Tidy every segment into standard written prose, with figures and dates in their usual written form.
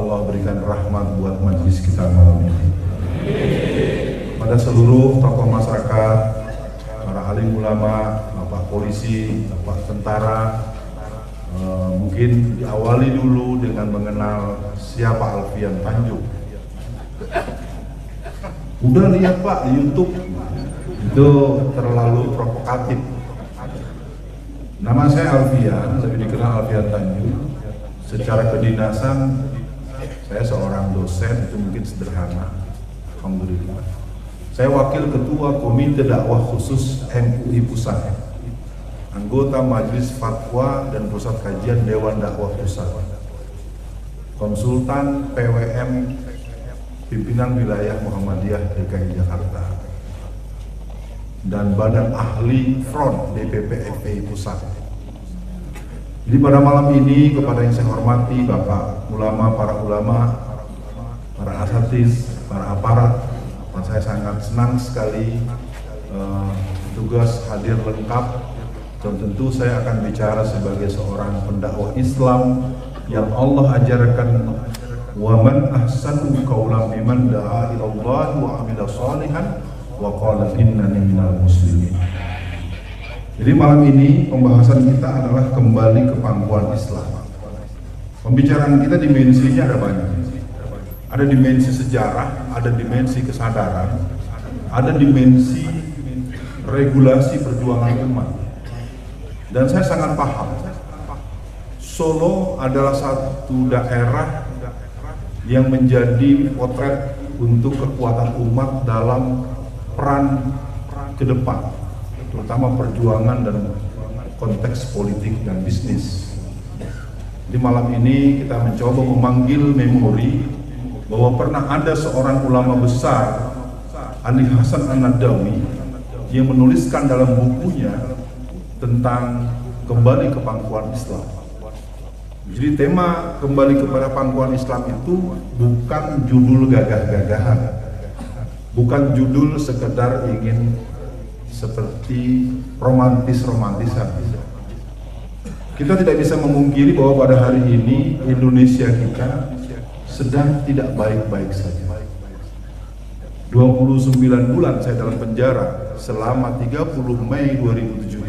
Allah berikan rahmat buat majelis kita malam ini. Pada seluruh tokoh masyarakat, para alim ulama, bapak polisi, bapak tentara, mungkin diawali dulu dengan mengenal siapa Alfian Tanjung. Udah lihat Pak di YouTube, itu terlalu provokatif. Nama saya Alfian, lebih dikenal Alfian Tanjung. Secara kedinasan, saya seorang dosen, itu mungkin sederhana. Alhamdulillah. Saya wakil ketua Komite Dakwah Khusus MUI Pusat, anggota Majelis Fatwa dan Pusat Kajian Dewan Dakwah Pusat, konsultan PWM Pimpinan Wilayah Muhammadiyah DKI Jakarta, dan Badan Ahli Front DPP FPI Pusat. Jadi pada malam ini kepada yang saya hormati Bapak ulama, para asatiz, para aparat, dan saya sangat senang sekali tugas hadir lengkap, dan tentu saya akan bicara sebagai seorang pendakwah Islam yang Allah ajarkan, wa man ahsanu qawlan mimman da'a ila Allah wa amila shalihan wa qala innani minal muslimin. Jadi malam ini pembahasan kita adalah kembali ke pangkuan Islam. Pembicaraan kita dimensinya ada banyak. Ada dimensi sejarah, ada dimensi kesadaran, ada dimensi regulasi perjuangan umat. Dan saya sangat paham, Solo adalah satu daerah yang menjadi potret untuk kekuatan umat dalam peran ke depan, terutama perjuangan dan konteks politik dan bisnis. Di malam ini kita mencoba memanggil memori bahwa pernah ada seorang ulama besar, Ali Hasan An-Nadawi, yang menuliskan dalam bukunya tentang kembali ke pangkuan Islam. Jadi tema kembali kepada pangkuan Islam itu bukan judul gagah-gagahan, bukan judul sekedar ingin seperti romantis-romantisan. Kita tidak bisa memungkiri bahwa pada hari ini Indonesia kita sedang tidak baik-baik saja. 29 bulan saya dalam penjara selama 30 Mei 2017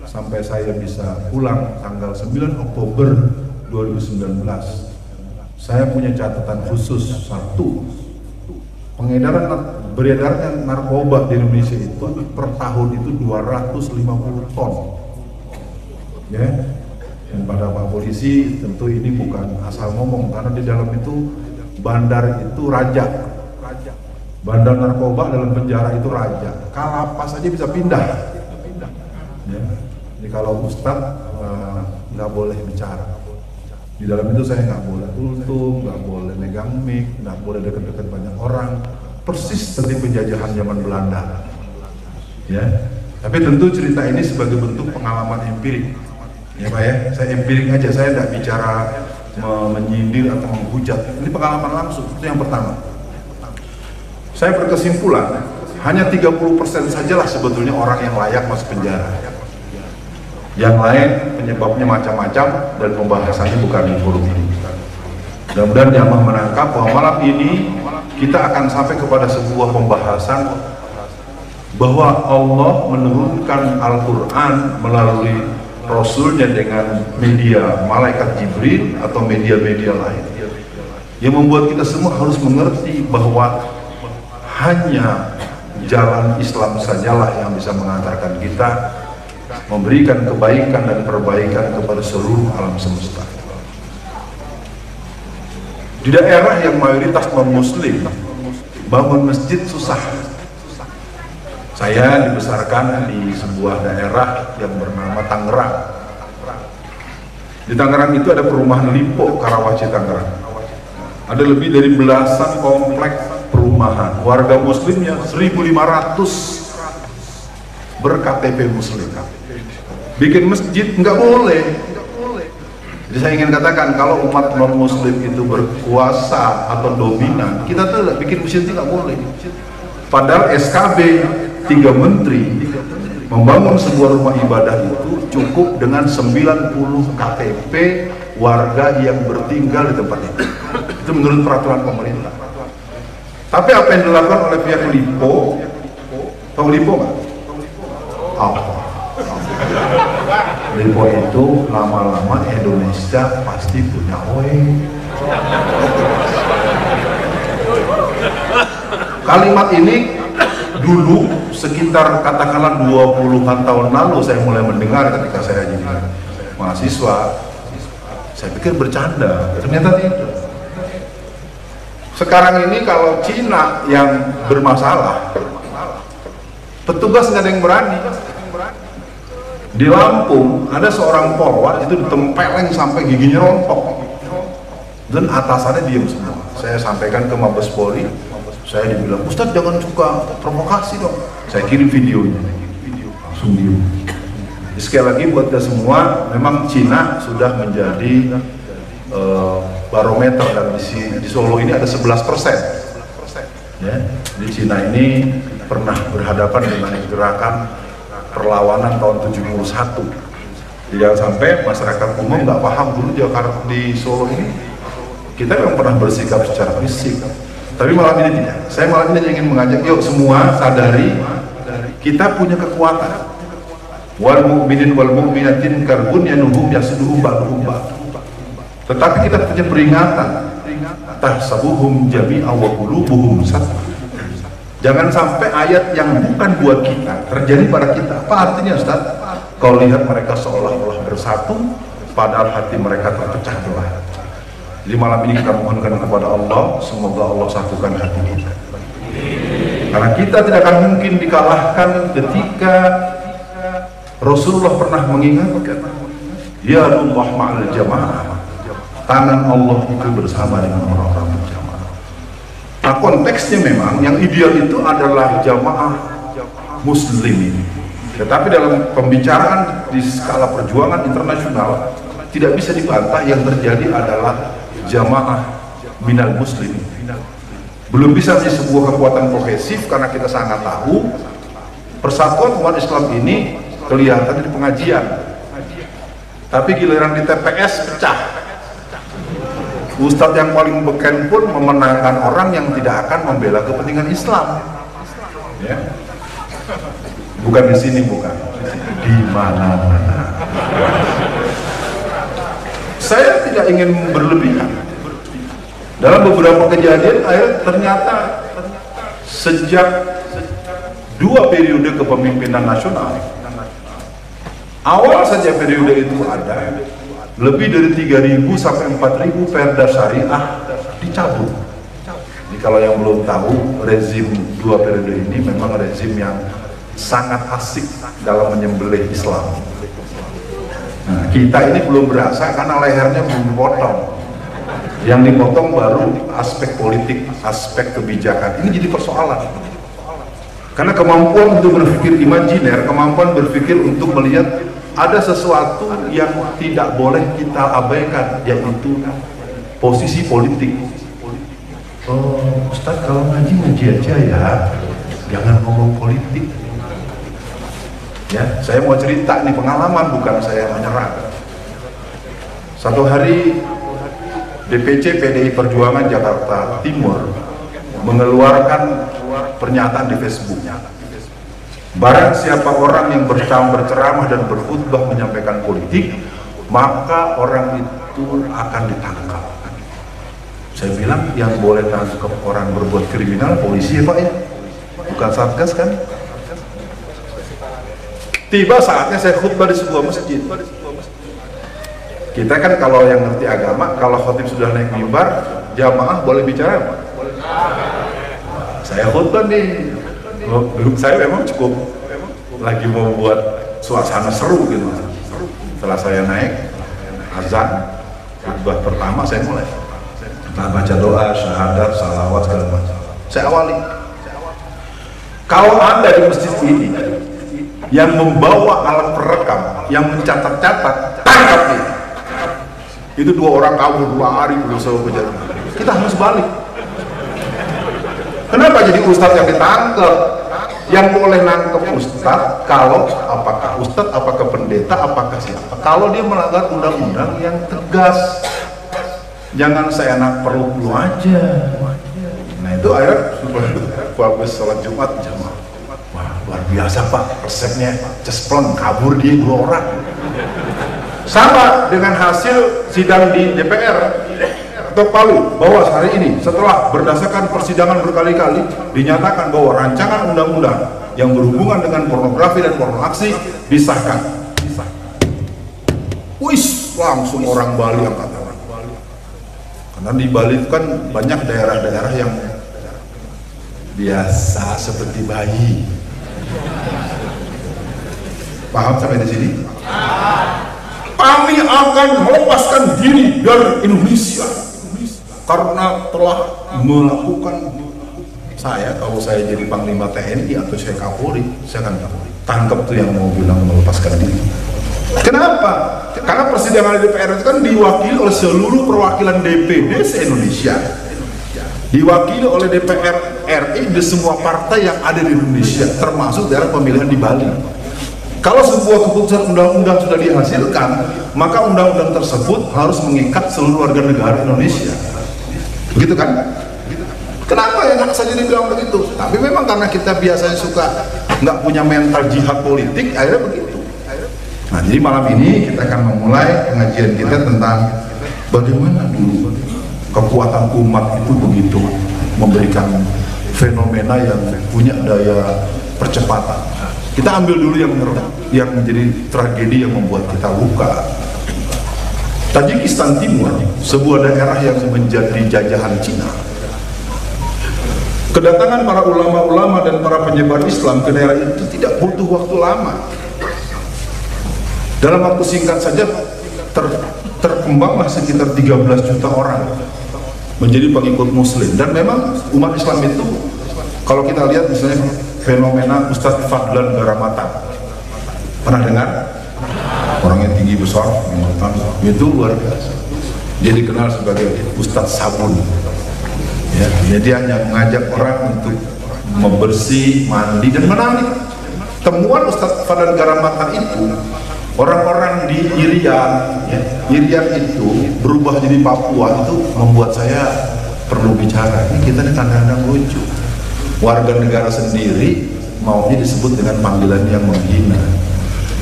sampai saya bisa pulang tanggal 9 Oktober 2019. Saya punya catatan khusus. Satu, beredarnya narkoba di Indonesia itu per tahun itu 250 ton. Ya. Dan pada Pak Polisi tentu ini bukan asal ngomong, karena di dalam itu bandar itu raja. Bandar narkoba dalam penjara itu raja. Kalapas saja bisa pindah. Ya. Jadi kalau Ustadz nggak boleh bicara. Di dalam itu saya nggak boleh kultum, nggak boleh megang mic, nggak boleh dekat-dekat banyak orang. Persis seperti penjajahan zaman Belanda. Ya. Tapi tentu cerita ini sebagai bentuk pengalaman empirik. Ya Pak ya, saya empirik aja, saya tidak bicara menyindir atau menghujat. Ini pengalaman langsung, itu yang pertama. Saya berkesimpulan, hanya 30% sajalah sebetulnya orang yang layak masuk penjara. Yang lain penyebabnya macam-macam dan pembahasannya bukan di forum ini. Mudah-mudahan jamaah menangkap bahwa malam ini kita akan sampai kepada sebuah pembahasan bahwa Allah menurunkan Al-Quran melalui Rasulnya dengan media malaikat Jibril atau media-media lain, yang membuat kita semua harus mengerti bahwa hanya jalan Islam sajalah yang bisa mengantarkan kita memberikan kebaikan dan perbaikan kepada seluruh alam semesta. Di daerah yang mayoritas non-muslim, bangun masjid susah. Saya dibesarkan di sebuah daerah yang bernama Tangerang. Di Tangerang itu ada perumahan Lipo, Karawaci Tangerang. Ada lebih dari belasan kompleks perumahan. Warga muslimnya 1.500 ber-KTP muslim. Bikin masjid nggak boleh. Jadi saya ingin katakan, kalau umat non-muslim itu berkuasa atau dominan, kita tuh bikin masjid nggak boleh. Padahal SKB 3 menteri membangun sebuah rumah ibadah itu cukup dengan 90 KTP warga yang bertinggal di tempat itu. Itu menurut peraturan pemerintah. Tapi apa yang dilakukan oleh pihak Lipo, tahu Lipo nggak? Apa? Lipo itu lama-lama Indonesia pasti punya OE. Kalimat ini dulu sekitar katakanlah 20-an tahun lalu saya mulai mendengar ketika saya jadi mahasiswa. Saya pikir bercanda, ternyata tidak. Sekarang ini kalau Cina yang bermasalah, petugas nggak ada yang berani. Di Lampung ada seorang polwan itu ditempeleng sampai giginya rontok dan atasannya diam semua. Saya sampaikan ke Mabes Polri, saya dibilang, Ustadz jangan suka provokasi dong. Saya kirim videonya, langsung diam. Sekali lagi buat kita semua, memang Cina sudah menjadi barometer, dan di Solo ini ada 11%. Ya, di Cina ini pernah berhadapan dengan gerakan perlawanan tahun 71. Jangan sampai masyarakat umum nggak paham dulu Jakarta di Solo ini kita memang pernah bersikap secara fisik. Tapi malam ini tidak. Saya malam ini ingin mengajak, yuk semua sadari kita punya kekuatan. Wal mu'minin wal mu'minatin karbun yanuhum yasuduhum ba'duhum ba'd. Tetapi kita punya peringatan, tahsabuhum jami'a wa qulubuhum shatta. Jangan sampai ayat yang bukan buat kita terjadi pada kita. Apa artinya, Ustaz? Kau lihat mereka seolah-olah bersatu, padahal hati mereka terpecah belah. Jadi malam ini kita mohonkan kepada Allah, semoga Allah satukan hati kita. Karena kita tidak akan mungkin dikalahkan ketika Rasulullah pernah mengingatkan, ya Allah ma'al jamaah. Tangan Allah itu bersama dengan orang-orang berjamaah. Nah, konteksnya memang yang ideal itu adalah jamaah muslimin. Tetapi dalam pembicaraan di skala perjuangan internasional tidak bisa dibantah yang terjadi adalah jamaah minal muslimin. Belum bisa menjadi sebuah kekuatan kohesif karena kita sangat tahu persatuan umat Islam ini kelihatan di pengajian. Tapi giliran di TPS pecah. Ustadz yang paling beken pun memenangkan orang yang tidak akan membela kepentingan Islam. Ya. Bukan di sini, bukan. Di mana-mana. Saya tidak ingin berlebihan. Dalam beberapa kejadian, ternyata sejak 2 periode kepemimpinan nasional, awal saja periode itu ada lebih dari 3.000 sampai 4.000 perda syariah dicabut. Jadi kalau yang belum tahu, rezim 2 periode ini memang rezim yang sangat asik dalam menyembelih Islam. Nah, kita ini belum berasa karena lehernya belum dipotong. Yang dipotong baru aspek politik, aspek kebijakan. Ini jadi persoalan. Karena kemampuan untuk berpikir imajiner, kemampuan berpikir untuk melihat ada sesuatu yang tidak boleh kita abaikan, yaitu posisi politik. Oh, Ustadz kalau ngaji aja ya, jangan ngomong politik. Ya, saya mau cerita nih pengalaman, bukan saya menyerang. Satu hari DPC PDI Perjuangan Jakarta Timur mengeluarkan pernyataan di Facebooknya. Barang siapa orang yang berceramah dan berkhutbah menyampaikan politik, maka orang itu akan ditangkap. Saya bilang yang boleh tangkap orang berbuat kriminal polisi ya Pak ya, bukan Satgas kan. Tiba saatnya saya khutbah di sebuah masjid. Kita kan kalau yang ngerti agama, kalau khotib sudah naik mimbar, jamaah boleh bicara Pak. Saya khutbah nih. Saya memang cukup lagi mau buat suasana seru gitu. Setelah saya naik azan khutbah pertama, saya mulai baca doa, syahadat, salawat segala macam. Saya awali. Kalau Anda di masjid ini yang membawa alat perekam, yang mencatat-catat, tangkap dia. Itu 2 orang kabur lari berusaha kejar. Kita harus balik. Kenapa jadi ustadz yang ditangkap? Yang boleh nangkep ustadz kalau apakah ustadz, apakah pendeta, apakah siapa. Kalau dia melanggar undang-undang yang tegas, jangan saya anak perlu aja. Nah itu akhirnya habis sholat Jumat jamaah, wah luar biasa Pak, resepnya cesplon, kabur dia 2 orang. Sama dengan hasil sidang di DPR atau Palu, bahwa hari ini setelah berdasarkan persidangan berkali-kali dinyatakan bahwa rancangan undang-undang yang berhubungan dengan pornografi dan pornoaksi disahkan. Wis, langsung orang Bali angkat tangan. Karena di Bali itu kan banyak daerah-daerah yang biasa seperti bayi. Paham sampai di sini? Kami akan melepaskan diri dari Indonesia karena telah melakukan, kalau saya jadi Panglima TNI atau saya Kapolri, saya akan tangkap tuh yang mau bilang melepaskan diri. Kenapa? Karena persidangan DPR itu kan diwakili oleh seluruh perwakilan DPD se-Indonesia, diwakili oleh DPR RI di semua partai yang ada di Indonesia, termasuk daerah pemilihan di Bali. Kalau sebuah keputusan undang-undang sudah dihasilkan, maka undang-undang tersebut harus mengikat seluruh warga negara Indonesia. Begitu kan? Kenapa enak saja dibilang begitu? Tapi memang karena kita biasanya suka nggak punya mental jihad politik, akhirnya begitu. Nah, jadi malam ini kita akan memulai pengajian kita tentang bagaimana dulu kekuatan umat itu begitu memberikan fenomena yang punya daya percepatan. Kita ambil dulu yang menjadi tragedi yang membuat kita luka. Tajikistan Timur, sebuah daerah yang menjadi jajahan Cina. Kedatangan para ulama-ulama dan para penyebar Islam ke daerah itu tidak butuh waktu lama. Dalam waktu singkat saja terkembanglah sekitar 13 juta orang menjadi pengikut Muslim. Dan memang umat Islam itu, kalau kita lihat misalnya fenomena Ustadz Fadlan Garamatan, pernah dengar? Orangnya tinggi besar, itu luar biasa. Dia dikenal sebagai Ustadz Sabun. Ya, jadi hanya mengajak orang untuk membersih, mandi dan menangis. Temuan Ustadz Fadlan Garamatan itu, orang-orang di Irian, ya, Irian itu berubah jadi Papua, itu membuat saya perlu bicara. Ini kita kadang-kadang lucu. Warga negara sendiri maunya disebut dengan panggilan yang menghina.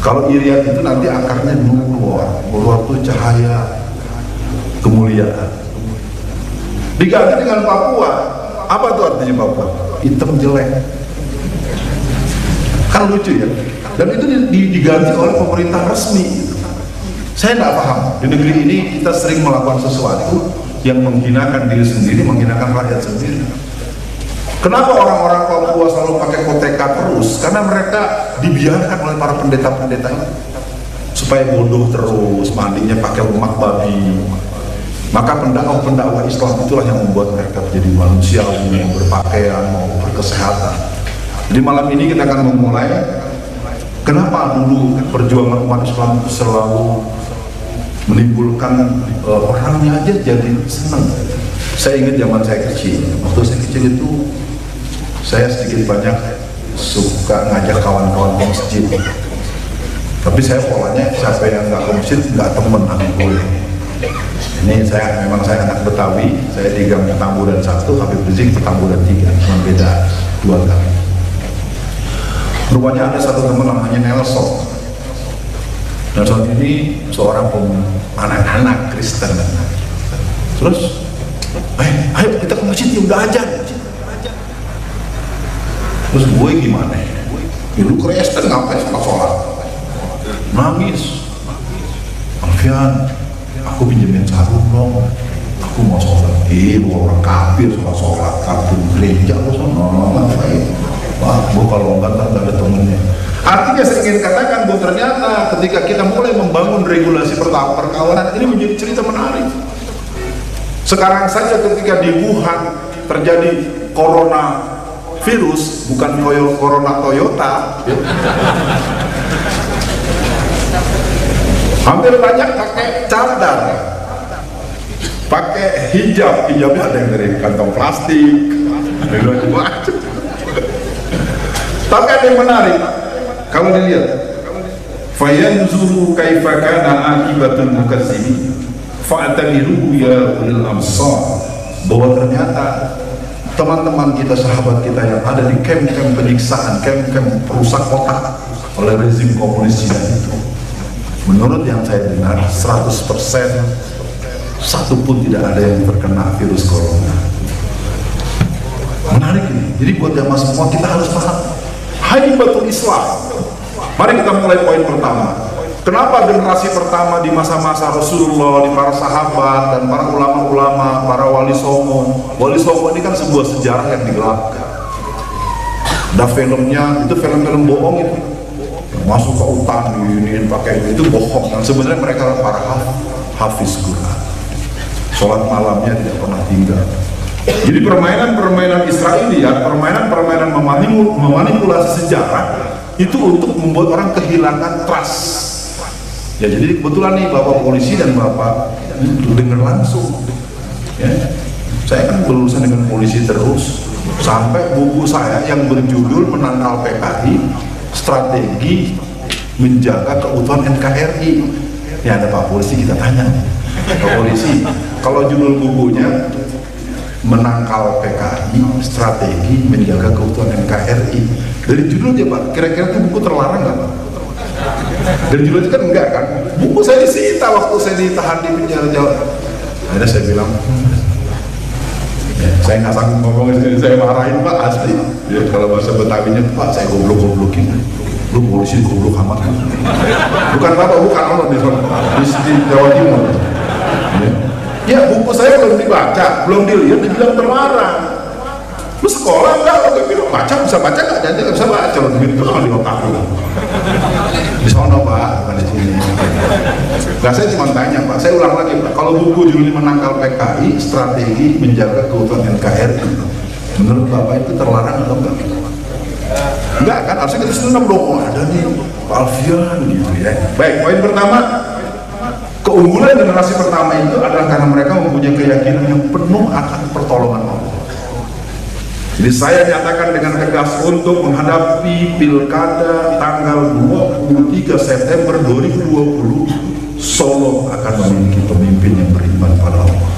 Kalau Irian itu nanti akarnya nur itu cahaya, kemuliaan. Diganti dengan Papua, apa tuh artinya Papua? Hitam jelek. Kan lucu ya. Dan itu diganti oleh pemerintah resmi. Saya tidak paham. Di negeri ini kita sering melakukan sesuatu yang menghinakan diri sendiri, menghinakan rakyat sendiri. Kenapa orang-orang Papua selalu pakai koteka terus? Karena mereka dibiarkan oleh para pendeta-pendeta itu supaya bodoh terus, mandinya pakai lemak babi. Maka pendakwah Islam itulah yang membuat mereka menjadi manusia yang berpakaian, mau berkesehatan. Jadi malam ini kita akan memulai kenapa dulu perjuangan umat Islam itu selalu menimbulkan orangnya aja jadi senang. Saya ingat zaman saya kecil, waktu saya kecil itu saya sedikit banyak suka ngajak kawan-kawan ke masjid. Tapi saya polanya siapa yang nggak ke masjid nggak temen boleh. Ini memang saya anak Betawi, saya di Gang Petamburan 1, Habib Rizik Petamburan 3, cuma beda 2 kali. Rupanya ada satu teman namanya Nelson. Nelson ini seorang anak-anak Kristen. Terus, ayo kita ke masjid, ya udah aja. Terus gue gimana? Lu Kristen ngapain sholat? Nangis. Alfian, aku pinjemin sarung dong. Aku mau sholat. Lu orang kafir sholat kafir gereja lu sono ngapain? Wah, gue kalau nggak ada temennya. Artinya saya ingin katakan bahwa ternyata ketika kita mulai membangun regulasi perkawinan ini menjadi cerita menarik. Sekarang saja ketika di Wuhan terjadi corona virus, bukan corona Toyota, ya. Hampir banyak pakai cadar, pakai hijabnya ada yang dari kantong plastik, ada yang macam. Tapi ada yang menarik, kalau dilihat, fayanzuru kaifa kana akibatul mukazzibin fa'tabiru ya ulil absar, bahwa ternyata teman-teman kita, sahabat kita yang ada di kem-kem penyiksaan, kem-kem perusak otak oleh rezim komunis Cina itu, menurut yang saya dengar 100% satu pun tidak ada yang terkena virus corona. Menarik ini. Jadi buat jamaah semua, kita harus paham haibatul Islam. Mari kita mulai poin pertama. Kenapa generasi pertama di masa-masa Rasulullah, di para sahabat dan para ulama-ulama, para wali songo. Wali songo ini kan sebuah sejarah yang digelapkan. Ada filmnya, itu film-film bohong itu. Masuk ke hutan, ini pakai itu bohong. Dan sebenarnya mereka para hafiz Quran. Sholat malamnya tidak pernah tinggal. Jadi permainan-permainan Israeliat, permainan-permainan memanipulasi sejarah itu untuk membuat orang kehilangan trust. Ya, jadi kebetulan nih Bapak polisi dan Bapak dengar langsung. Ya, saya kan berurusan dengan polisi terus, sampai buku saya yang berjudul Menangkal PKI, Strategi Menjaga Keutuhan NKRI. Ya, ada Pak polisi, kita tanya Pak polisi, kalau judul bukunya Menangkal PKI, Strategi Menjaga Keutuhan NKRI, dari judulnya Pak, kira-kira itu buku terlarang nggak Pak? Dari judul itu kan enggak kan? Buku saya disita waktu saya ditahan di penjara Jawa. Akhirnya saya bilang, ya, saya nggak sanggup ngomongin, saya marahin Pak, asli. Ya, kalau bahasa Betawinya, Pak, saya goblok-goblokin. Lu polisi goblok amat. Bukan Bapak, bukan Allah di Jawa Timur. Ya, buku saya belum dibaca, belum dilihat, dibilang terlarang. Lu sekolah enggak? Kalau bilang baca, bisa baca nggak? Jangan nggak bisa baca, lo begitu kan di otak lu. Di sono Pak, bukan di sini. Nah, saya cuma tanya Pak, saya ulang lagi Pak, kalau buku judulnya Menangkal PKI, Strategi Menjaga Keutuhan NKRI, menurut Bapak itu terlarang atau enggak? Enggak kan? Harusnya kita senang dong, oh, ada nih Pak Alfian gitu ya. Baik, poin pertama, keunggulan generasi pertama itu adalah karena mereka mempunyai keyakinan yang penuh akan pertolongan Allah. Jadi saya nyatakan dengan tegas, untuk menghadapi pilkada tanggal 23 September 2020, Solo akan memiliki pemimpin yang beriman pada Allah.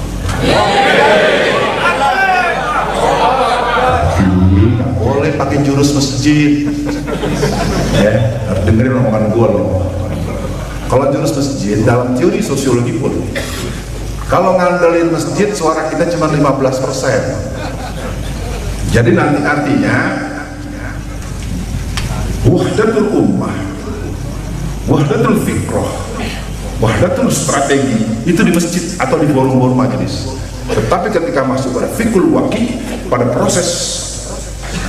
Tapi nggak boleh pakai jurus masjid. Ya, harus dengerin omongan gue loh. Kalau jurus masjid dalam teori sosiologi politik, kalau ngandelin masjid suara kita cuma 15%. Jadi nanti artinya wahdatul ummah, wahdatul fikrah, wahdatul strategi itu di masjid atau di forum-forum majelis. Tetapi ketika masuk pada fikul waki, pada proses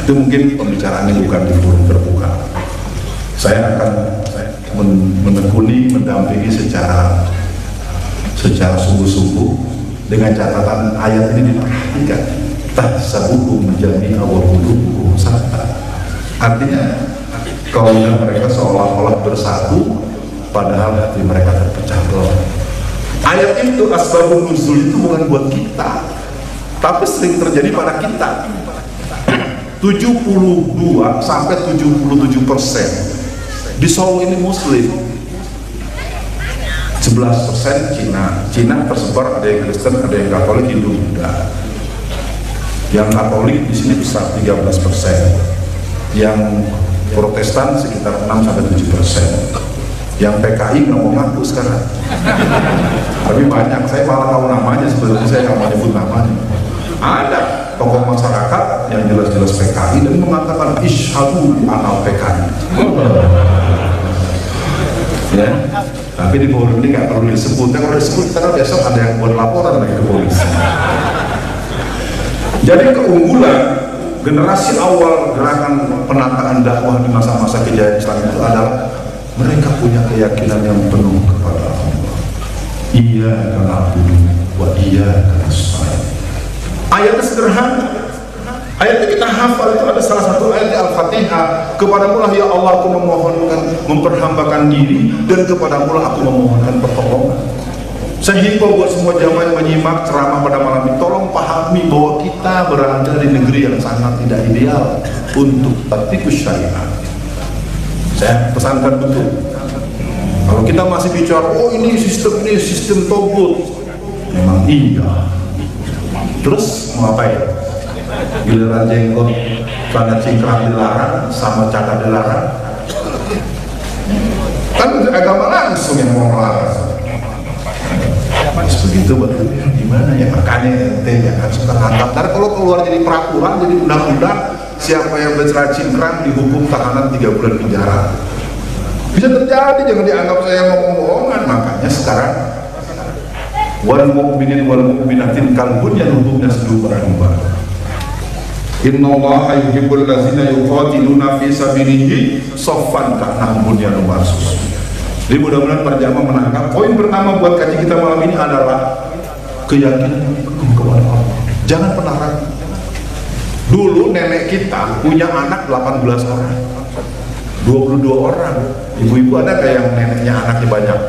itu mungkin pembicaraannya bukan di forum terbuka. Saya akan menekuni, mendampingi secara sungguh-sungguh dengan catatan ayat ini diperhatikan. Tahsabuhum jami'a wa qulubuhum shatta. Artinya kaum mereka seolah-olah bersatu padahal hati mereka terpecah belah. Ayat itu asbabun nuzul itu bukan buat kita, tapi sering terjadi pada kita. 72 sampai 77% di Solo ini Muslim, 11% Cina tersebar, ada yang Kristen, ada yang Katolik, Hindu, Buddha. Yang Katolik di sini besar 13%, yang Protestan sekitar 6-7%, yang PKI nggak mau ngaku sekarang. Tapi banyak, saya malah tahu namanya, sebetulnya saya nggak mau nyebut namanya. Ada tokoh masyarakat yang jelas-jelas PKI dan mengatakan isyhadu ana PKI. Ya, tapi di forum ini nggak perlu disebut. Kalau disebut kita kan besok ada yang buat laporan lagi ke polisi. Jadi keunggulan generasi awal gerakan penataan dakwah di masa-masa kejayaan Islam itu adalah mereka punya keyakinan yang penuh kepada Allah. Iyyaka na'budu wa iyyaka nasta'in. Ayatnya sederhana. Ayat yang kita hafal itu ada salah satu ayat di Al-Fatihah. Kepadamulah ya Allah aku memohonkan, memperhambakan diri, dan kepadamulah aku memohonkan pertolongan. Saya himbau buat semua jamaah yang menyimak ceramah pada malam ini, tolong pahami bahwa kita berada di negeri yang sangat tidak ideal untuk tatbikus syariat. Saya pesankan betul. Kalau kita masih bicara, oh ini sistem togut, memang iya. Terus mau ngapain? Giliran jenggot, celana cingkrang dilarang, sama cadar dilarang. Kan agama langsung yang mau melarang. Begitu betul, gimana ya, makanya ente jangan suka ngangkat. Ntar kalau keluar jadi peraturan, jadi undang-undang, siapa yang bercerai cingkrang dihukum tahanan 3 bulan penjara. Bisa terjadi, jangan dianggap saya ngomong-ngomongan. Makanya sekarang wal mu'minin wal mu'minatin kal bunyan yasdudu ba'dahum. Innallaha yuhibbul ladzina yuqatiluna fi sabilihi shaffan ka'annahum bunyanun marsus. Jadi mudah-mudahan para jamaah menangkap poin pertama buat kaji kita malam ini adalah keyakinan kepada Allah. Jangan pernah ragu. Dulu nenek kita punya anak 18 orang, 22 orang. Ibu-ibu ada kayak yang neneknya anaknya banyak,